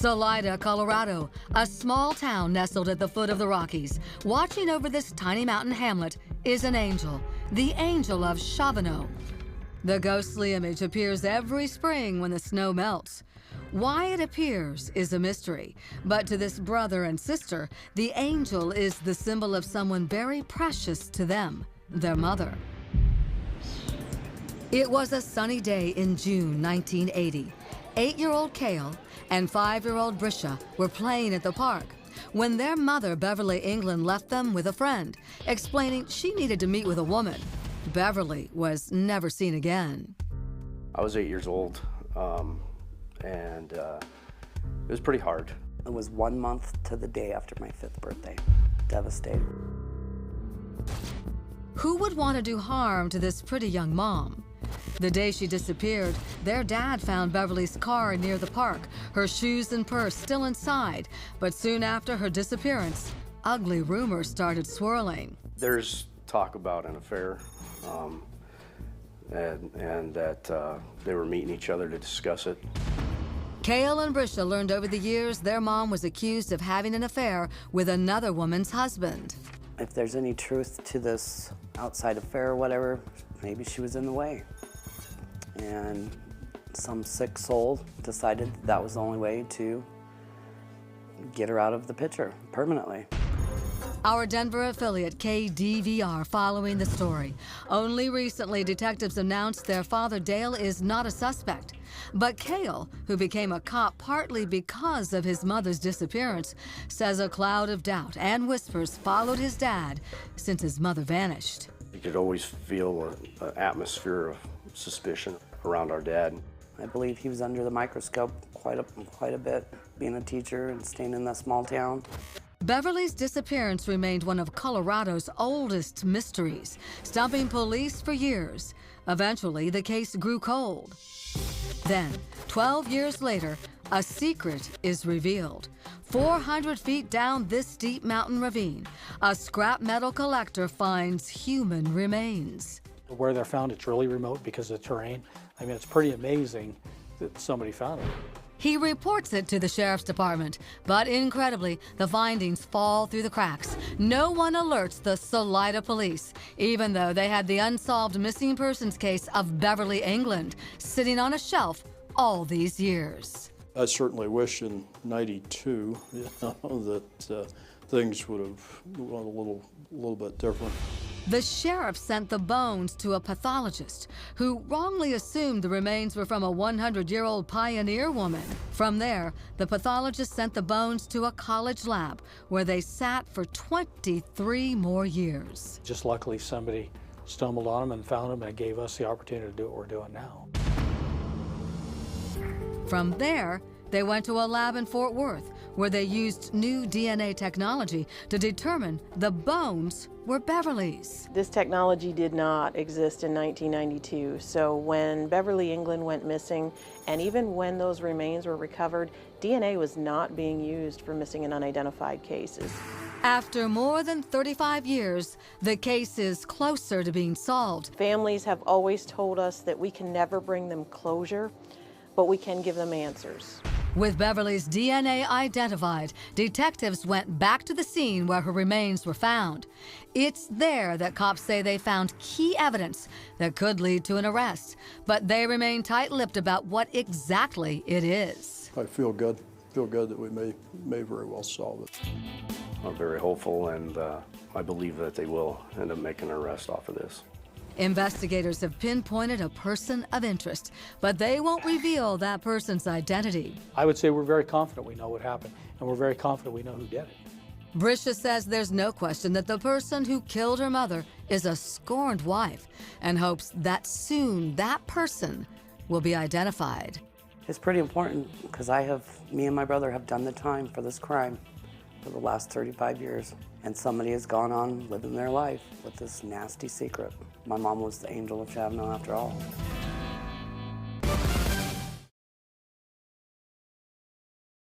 Salida, Colorado, a small town nestled at the foot of the Rockies. Watching over this tiny mountain hamlet is an angel, the angel of Charbonneau. The ghostly image appears every spring when the snow melts. Why it appears is a mystery, but to this brother and sister, the angel is the symbol of someone very precious to them, their mother. It was a sunny day in June 1980. 8-year-old Cale and 5-year-old Brisha were playing at the park when their mother, Beverly England, left them with a friend, explaining she needed to meet with a woman. Beverly was never seen again. I was 8 years old, and it was pretty hard. It was 1 month to the day after my 5th birthday. Devastated. Who would want to do harm to this pretty young mom? The day she disappeared, their dad found Beverly's car near the park, her shoes and purse still inside. But soon after her disappearance, ugly rumors started swirling. There's talk about an affair, and that they were meeting each other to discuss it. Cale and Brisha learned over the years their mom was accused of having an affair with another woman's husband. If there's any truth to this outside affair or whatever, maybe she was in the way. And some sick soul decided that was the only way to get her out of the picture permanently. Our Denver affiliate KDVR following the story. Only recently, detectives announced their father Dale is not a suspect. But Cale, who became a cop partly because of his mother's disappearance, says a cloud of doubt and whispers followed his dad since his mother vanished. You could always feel an atmosphere of suspicion around our dad. I believe he was under the microscope quite a bit, being a teacher and staying in that small town. Beverly's disappearance remained one of Colorado's oldest mysteries, stumping police for years. Eventually, the case grew cold. Then, 12 years later, a secret is revealed. 400 feet down this steep mountain ravine, a scrap metal collector finds human remains. Where they're found, it's really remote because of the terrain. I mean, it's pretty amazing that somebody found it. He reports it to the sheriff's department, but incredibly, the findings fall through the cracks. No one alerts the Salida police, even though they had the unsolved missing persons case of Beverly England sitting on a shelf all these years. I certainly wish in '92 that things would have gone a little bit different. The sheriff sent the bones to a pathologist who wrongly assumed the remains were from a 100-year-old pioneer woman. From there, the pathologist sent the bones to a college lab where they sat for 23 more years. Just luckily somebody stumbled on them and found them and gave us the opportunity to do what we're doing now. From there, they went to a lab in Fort Worth where they used new DNA technology to determine the bones were Beverly's. This technology did not exist in 1992, so when Beverly England went missing, and even when those remains were recovered, DNA was not being used for missing and unidentified cases. After more than 35 years, the case is closer to being solved. Families have always told us that we can never bring them closure, but we can give them answers. With Beverly's DNA identified, detectives went back to the scene where her remains were found. It's there that cops say they found key evidence that could lead to an arrest, but they remain tight-lipped about what exactly it is. I feel good that we may very well solve it. I'm very hopeful, and I believe that they will end up making an arrest off of this. Investigators have pinpointed a person of interest, but they won't reveal that person's identity. I would say we're very confident we know what happened, and we're very confident we know who did it. Brisha says there's no question that the person who killed her mother is a scorned wife and hopes that soon that person will be identified. It's pretty important because me and my brother have done the time for this crime for the last 35 years. And somebody has gone on living their life with this nasty secret. My mom was the angel of Charbonneau after all.